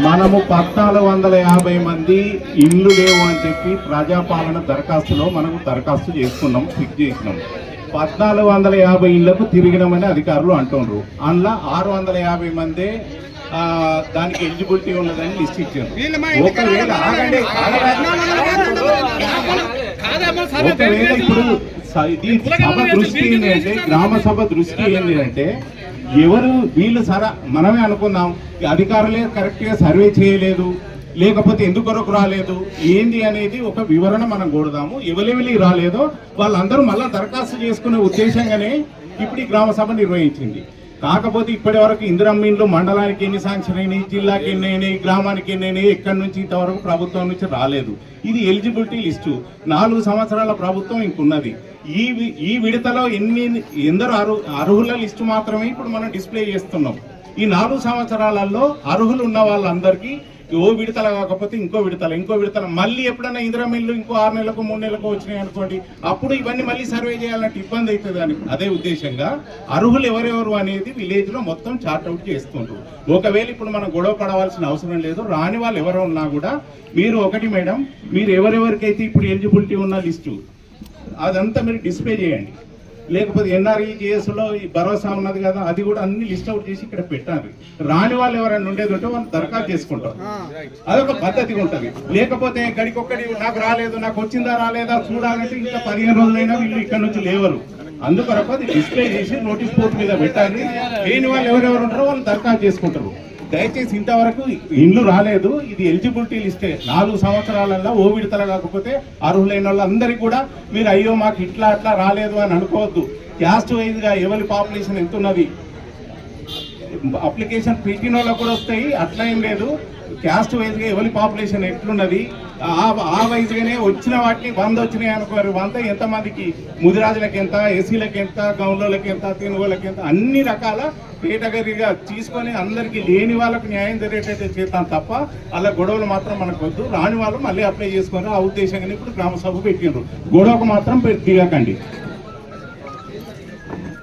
మనము 1450 మంది ఇల్లు లేవు అని చెప్పి ప్రజాపాలన దరఖాస్తులో మనము దరఖాస్తు చేసుకున్నాం, ఫిక్స్ చేసినాం. 1450 ఇళ్లకు తిరిగినామని అధికారులు అంటున్నారు. అందులో 650 మంది దానికి ఎలిజిబిలిటీ ఉన్నదని లిస్ట్ ఇచ్చారు. ఒకవేళ ఇప్పుడు సభ దృష్టి ఏంటంటే, గ్రామ సభ దృష్టి ఏంటి అంటే, ఎవరు వీళ్ళు మనమే అనుకున్నాం అధికారులే కరెక్ట్గా సర్వే చేయలేదు, లేకపోతే ఎందుకొరకు రాలేదు ఏంది అనేది ఒక వివరణ మనం కోరుదాము. ఎవరెవరి రాలేదో వాళ్ళందరూ మళ్ళీ దరఖాస్తు చేసుకునే ఉద్దేశంగానే ఇప్పుడు ఈ గ్రామ సభ నిర్వహించింది. కాకపోతే ఇప్పటి వరకు ఇందిరమ్మ ఇండ్లు మండలానికి ఎన్ని శాంక్షన్ అయినాయి, జిల్లాకి ఎన్ని అయినాయి, గ్రామానికి ఎన్ని అయినాయి, ఎక్కడి నుంచి ఇంతవరకు ప్రభుత్వం నుంచి రాలేదు. ఇది ఎలిజిబిలిటీ లిస్టు. 4 సంవత్సరాల ప్రభుత్వం ఇంకున్నది. ఈ విడతలో ఎందరో అర్హుల లిస్టు మాత్రమే ఇప్పుడు మనం డిస్ప్లే చేస్తున్నాం. ఈ 4 సంవత్సరాలలో అర్హులు ఉన్న వాళ్ళందరికీ ఓ విడతల కాకపోతే ఇంకో విడతల మళ్ళీ ఎప్పుడైనా ఇందిరమ్మ ఇల్లు ఇంకో 6 నెలలకు 3 నెలలకు వచ్చినాయి అనుకోండి, అప్పుడు ఇవన్నీ మళ్ళీ సర్వే చేయాలంటే ఇబ్బంది అవుతుంది అని అదే ఉద్దేశంగా అర్హులు ఎవరెవరు అనేది విలేజ్ లో మొత్తం చార్ట్అవుట్ చేస్తుంటారు. ఒకవేళ ఇప్పుడు మనం గొడవ పడవలసిన అవసరం లేదు. రాని వాళ్ళు ఎవరు ఉన్నా కూడా మీరు ఒకటి మేడం, మీరు ఎవరెవరికైతే ఇప్పుడు ఎలిజిబిలిటీ ఉన్న లిస్టు అదంతా మీరు డిస్ప్లే చేయండి. లేకపోతే ఎన్ఆర్ఈజిఎస్లో ఈ భరోసా ఉన్నది కదా, అది కూడా అన్ని లిస్ట్ అవుట్ చేసి ఇక్కడ పెట్టాలి. రాని వాళ్ళు ఎవరైనా ఉండేది ఉంటే వాళ్ళు దరఖాస్తు చేసుకుంటారు. అదొక పద్ధతి ఉంటుంది. లేకపోతే గడికొక్కడి నాకు రాలేదు, నాకు వచ్చిందా రాలేదా చూడాలంటే ఇంకా 15 రోజులైనా వీళ్ళు ఇక్కడ నుంచి లేవరు. అందుకొరకు అది డిస్ప్లే చేసి నోటీస్ బోర్డు మీద పెట్టాలి. లేని వాళ్ళు ఎవరెవరు ఉంటారో వాళ్ళు దరఖాస్తు చేసుకుంటారు. దయచేసి ఇంతవరకు ఇండ్లు రాలేదు, ఇది ఎలిజిబిలిటీ లిస్టే. 4 సంవత్సరాలలో ఓ విడతల కాకపోతే అర్హులైన వాళ్ళందరికీ కూడా మీరు అయ్యో మాకు ఇట్లా అట్లా రాలేదు అని అనుకోవద్దు. క్యాస్ట్ వైజ్గా ఎవరి పాపులేషన్ ఎంత ఉన్నది, అప్లికేషన్ పెట్టిన వాళ్ళకు కూడా వస్తాయి, అట్లా ఏం లేదు. క్యాస్ట్ వైజ్గా ఎవరి పాపులేషన్ ఎట్లున్నది ఆ వైజ్గానే వచ్చిన వాటిని 100 వచ్చినాయి అనుకోరు. 100 ఎంతమందికి, ముదిరాజులకి ఎంత, ఎస్సీలకి ఎంత, గౌన్లకి ఎంత, తెనుగోళ్ళకి ఎంత, అన్ని రకాల కేటగిరీగా తీసుకొని అందరికీ లేని వాళ్ళకు న్యాయం జరిగేటట్టు చేద్దాం తప్ప అలా గొడవలు మాత్రం మనకు వద్దు. రాని వాళ్ళు మళ్ళీ అప్లై చేసుకొని ఆ ఉద్దేశంగానే ఇప్పుడు గ్రామ సభ పెట్టినారు. గొడవకు మాత్రం దిగకండి.